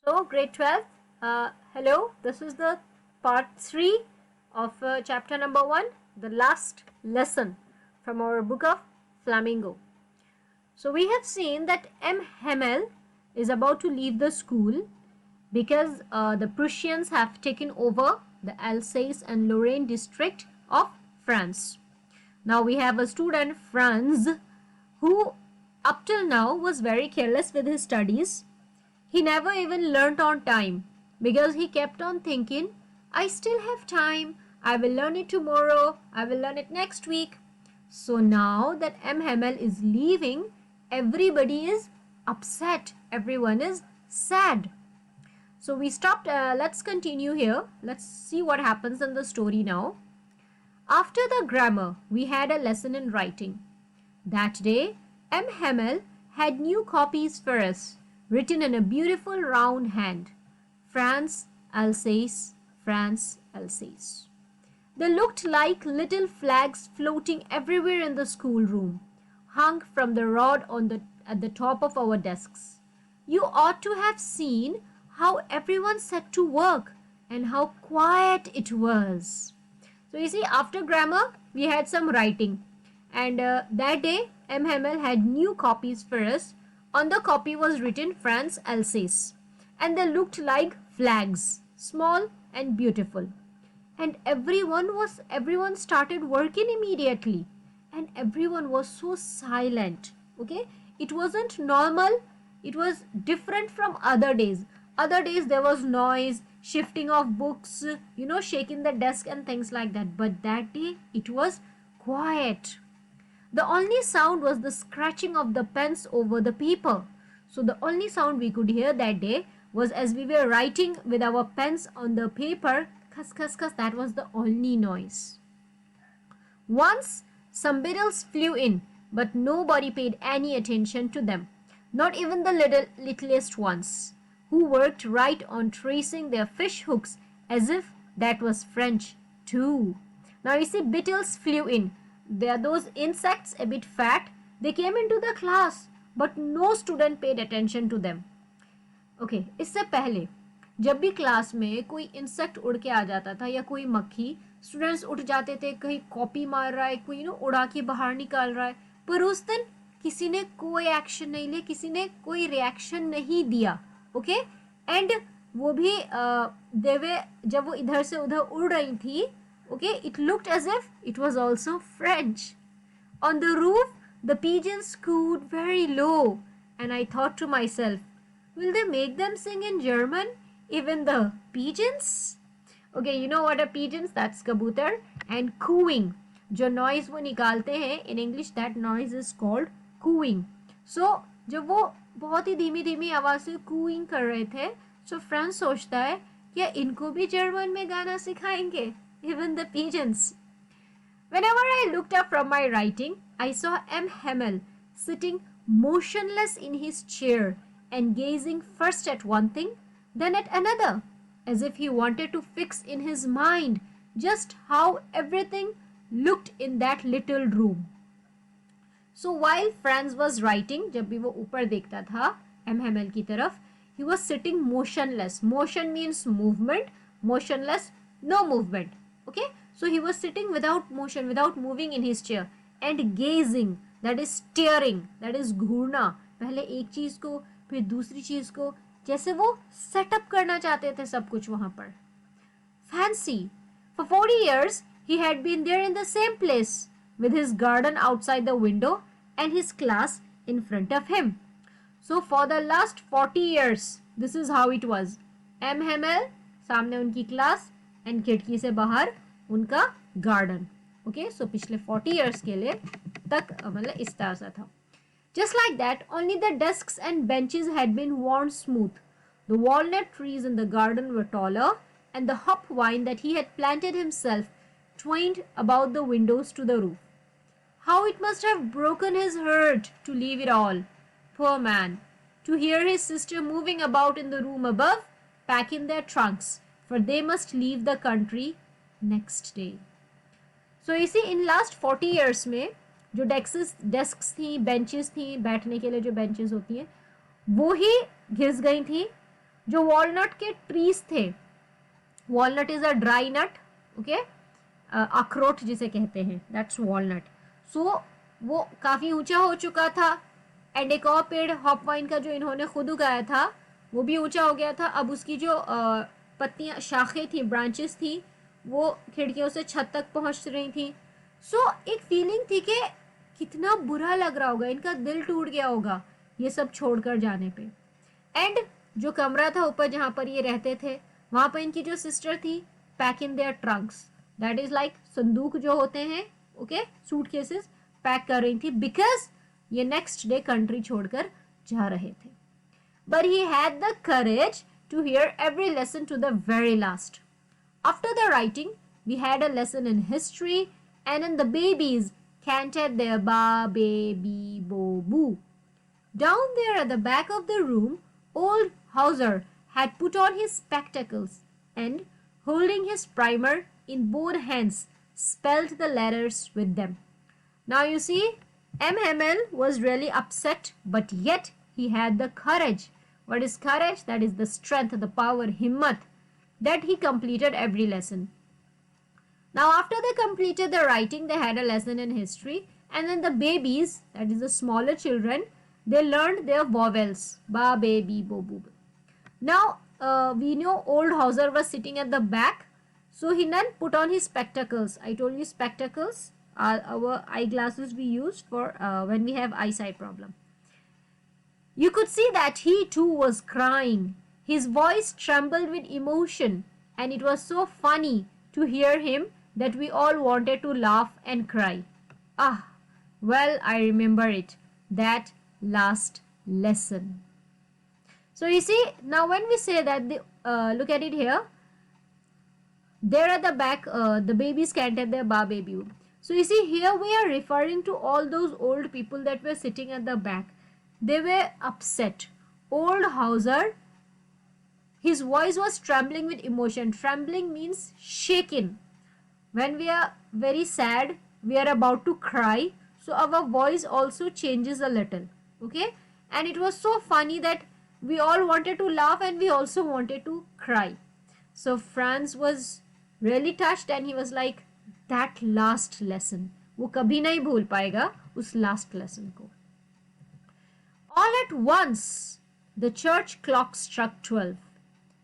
So, grade 12, hello, this is the part 3 of chapter number 1, the last lesson from our book of Flamingo. So, we have seen that M. Hamel is about to leave the school because the Prussians have taken over the Alsace and Lorraine district of France. Now, we have a student, Franz, who up till now was very careless with his studies. He never even learnt on time because he kept on thinking, I still have time, I will learn it tomorrow, I will learn it next week. So now that M. Hamel is leaving, everybody is upset, everyone is sad. So we stopped, let's continue here. Let's see what happens in the story now. After the grammar, we had a lesson in writing. That day, M. Hamel had new copies for us, written in a beautiful round hand. France, Alsace, France, Alsace. They looked like little flags floating everywhere in the schoolroom, hung from the rod at the top of our desks. You ought to have seen how everyone set to work and how quiet it was. So you see, after grammar, we had some writing. And that day, M. Hamel had new copies for us. On the copy was written France, Alsace, and they looked like flags, small and beautiful. And everyone started working immediately, and everyone was so silent. Okay, it wasn't normal. It was different from other days. Other days there was noise, shifting of books, shaking the desk and things like that. But that day it was quiet. The only sound was the scratching of the pens over the paper. So the only sound we could hear that day was as we were writing with our pens on the paper, khas khas khas, that was the only noise. Once some beetles flew in, but nobody paid any attention to them, not even the littlest ones, who worked right on tracing their fish hooks as if that was French too. Now you see, beetles flew in. They are those insects, a bit fat. They came into the class, but no student paid attention to them. Okay, इससे पहले जब भी class में कोई insect उड़ के आ जाता था या कोई मक्खी, स्टूडेंट्स उठ जाते थे, कहीं कॉपी मार रहा है, कोई उड़ा के बाहर निकाल रहा है, पर उस दिन किसी ने कोई एक्शन नहीं लिया, किसी ने कोई रिएक्शन नहीं दिया. ओके, एंड वो भी देवे जब वो इधर से उधर उड़ रही थी. Okay, it looked as if it was also French. On the roof, the pigeons cooed very low, and I thought to myself, will they make them sing in German? Even the pigeons? Okay, you know what are pigeons? That's kabutar. And cooing. जो noise वो निकालते हैं, in English that noise is called cooing. So, जब वो बहुत ही धीमी धीमी आवाज से cooing कर रहे थे, so फ्रांस सोचता है क्या इनको भी जर्मन में गाना सिखाएंगे? Even the pigeons. Whenever I looked up from my writing, I saw M. Hamel sitting motionless in his chair and gazing first at one thing, then at another, as if he wanted to fix in his mind just how everything looked in that little room. So while Franz was writing, जब भी वो ऊपर देखता था M. Hamel की तरफ, he was sitting motionless. Motion means movement, motionless, no movement. Okay, so he was sitting without motion, without moving in his chair, and gazing, that is staring, that is घूरना, पहले एक चीज को फिर दूसरी चीज को, जैसे वो सेटअप करना चाहते थे सब कुछ वहां पर. Fancy, for 40 years he had been there in the same place, with his garden outside the window and his class in front of him. So for the last 40 years, this is how it was. M. Hamel, सामने उनकी class, and खिड़की से बाहर उनका garden. Okay, सो पिछले 40 years के लिए तक मतलब इस तरह सा था. Just like that, only the desks and benches had been worn smooth. The walnut trees in the garden were taller, and the hop vine that he had planted himself twined about the windows to the roof. How it must have broken his heart to leave it all. Poor man, to hear his sister moving about in the room above, packing their trunks, for they must leave the country next day. So you see, in last 40 years में जो desks थी, benches थी, बैठने के लिए जो benches होती हैं, वो ही घिस गई थी. जो वॉलनट के ट्रीज थे, walnut is a dry nut, okay, अखरोट जिसे कहते हैं, दैट्स वॉलनट. सो वो काफ़ी ऊंचा हो चुका था. एंड एक और पेड़ हॉप वाइन का जो इन्होंने खुद उगाया था वो भी ऊंचा हो गया था. अब उसकी जो पत्तियां, शाखें थी, ब्रांचेस थी, वो खिड़कियों से छत तक पहुंच रही थी. सो एक फीलिंग थी कि कितना बुरा लग रहा होगा, इनका दिल टूट गया होगा ये सब छोड़कर जाने पे. एंड जो कमरा था ऊपर जहाँ पर ये रहते थे, वहाँ पर इनकी जो सिस्टर थी, pack in their Trunks, that is like संदूक जो होते हैं, ओके, सूटकेसेस, पैक कर रही थी, बिकॉज ये नेक्स्ट डे कंट्री छोड़कर जा रहे थे. But he had the courage to hear every lesson to the very last. After the writing, we had a lesson in history, and then the babies canted their ba, be, bee, bo, boo. Down there at the back of the room, old Hauser had put on his spectacles and, holding his primer in both hands, spelled the letters with them. Now you see, M. Hamel was really upset, but yet he had the courage. What is courage? That is the strength, the power, himmat, that he completed every lesson. Now after they completed the writing, they had a lesson in history, and then the babies, that is the smaller children, they learned their vowels, ba, be, bee, bo, boo. Now we know old Hauser was sitting at the back, so he then put on his spectacles. I told you spectacles are our eyeglasses we use for when we have eyesight problem. You could see that he too was crying. His voice trembled with emotion, and it was so funny to hear him that we all wanted to laugh and cry. Ah, well, I remember it, that last lesson. So you see, now when we say that, look at it here, there at the back, the babies canted their ba baby. So you see, here we are referring to all those old people that were sitting at the back. They were upset. Old Hauser, his voice was trembling with emotion. Trembling means shaken. When we are very sad, we are about to cry, so our voice also changes a little, okay? And it was so funny that we all wanted to laugh and we also wanted to cry. So Franz was really touched and he was like, that last lesson, वो कभी नहीं भूल पाएगा उस last lesson को. All at once, the church clock struck 12,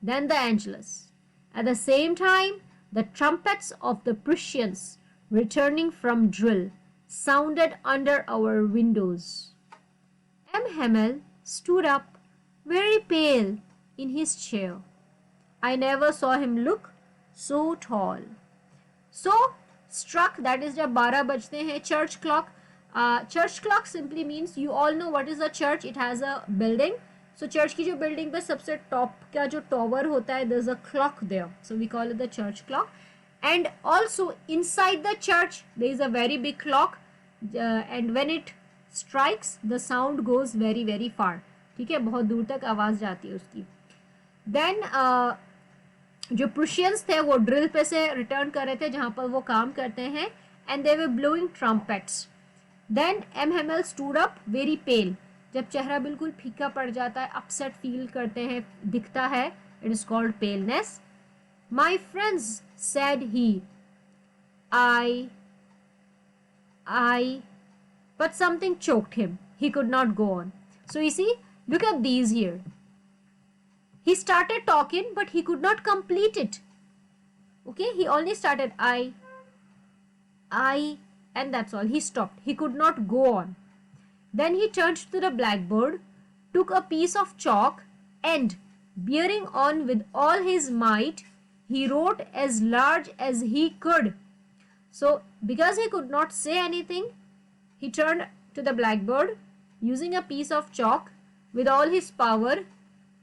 then the Angelus. At the same time, the trumpets of the Prussians, returning from drill, sounded under our windows. M. Hamel stood up, very pale, in his chair. I never saw him look so tall. So, struck, that is जब 12 बजते हैं, church clock. Church clock simply means, you all know what is a church. It has a building. So church की जो building पे सबसे top का जो tower होता है, there's a clock there. So we call it the church clock. And also inside the church there is a very big clock, and when it strikes, the sound goes very very far. ठीक है, बहुत दूर तक आवाज़ जाती है उसकी. Then जो Prussians थे वो ड्रिल पे से रिटर्न कर रहे थे जहाँ पर वो काम करते हैं, and they were blowing trumpets. Then M. Hamel stood up, very pale. जब चेहरा बिल्कुल फीका पड़ जाता है, अपसेट फील करते हैं, दिखता है, it is called paleness. My friends, said he, I, but something choked him. He could not go on. So you see, look at these here. He started talking, but he could not complete it. Okay, he only started I, and that's all. He stopped. He could not go on. Then he turned to the blackboard, took a piece of chalk, and, bearing on with all his might, he wrote as large as he could. So, because he could not say anything, he turned to the blackboard, using a piece of chalk, with all his power,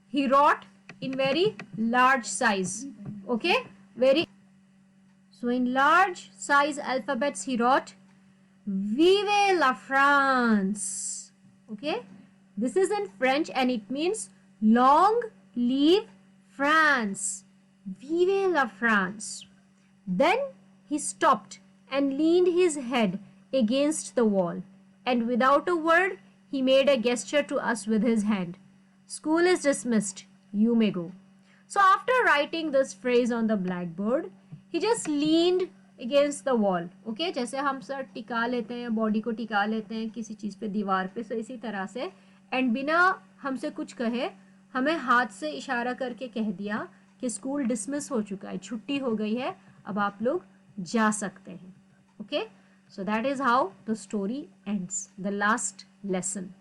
he wrote in very large size. Okay, so in large size alphabets he wrote, Vive la France. Okay, this is in French and it means long live France. Vive la France. Then he stopped and leaned his head against the wall, and without a word he made a gesture to us with his hand. School is dismissed. you may go. So after writing this phrase on the blackboard, he just leaned against the wall. Okay, जैसे हम sir टिका लेते हैं, body को टिका लेते हैं किसी चीज़ पे, दीवार पे, so इसी तरह से, एंड बिना हमसे कुछ कहे हमें हाथ से इशारा करके कह दिया कि स्कूल डिसमिस हो चुका है, छुट्टी हो गई है, अब आप लोग जा सकते हैं. Okay, so that is how the story ends, the last lesson.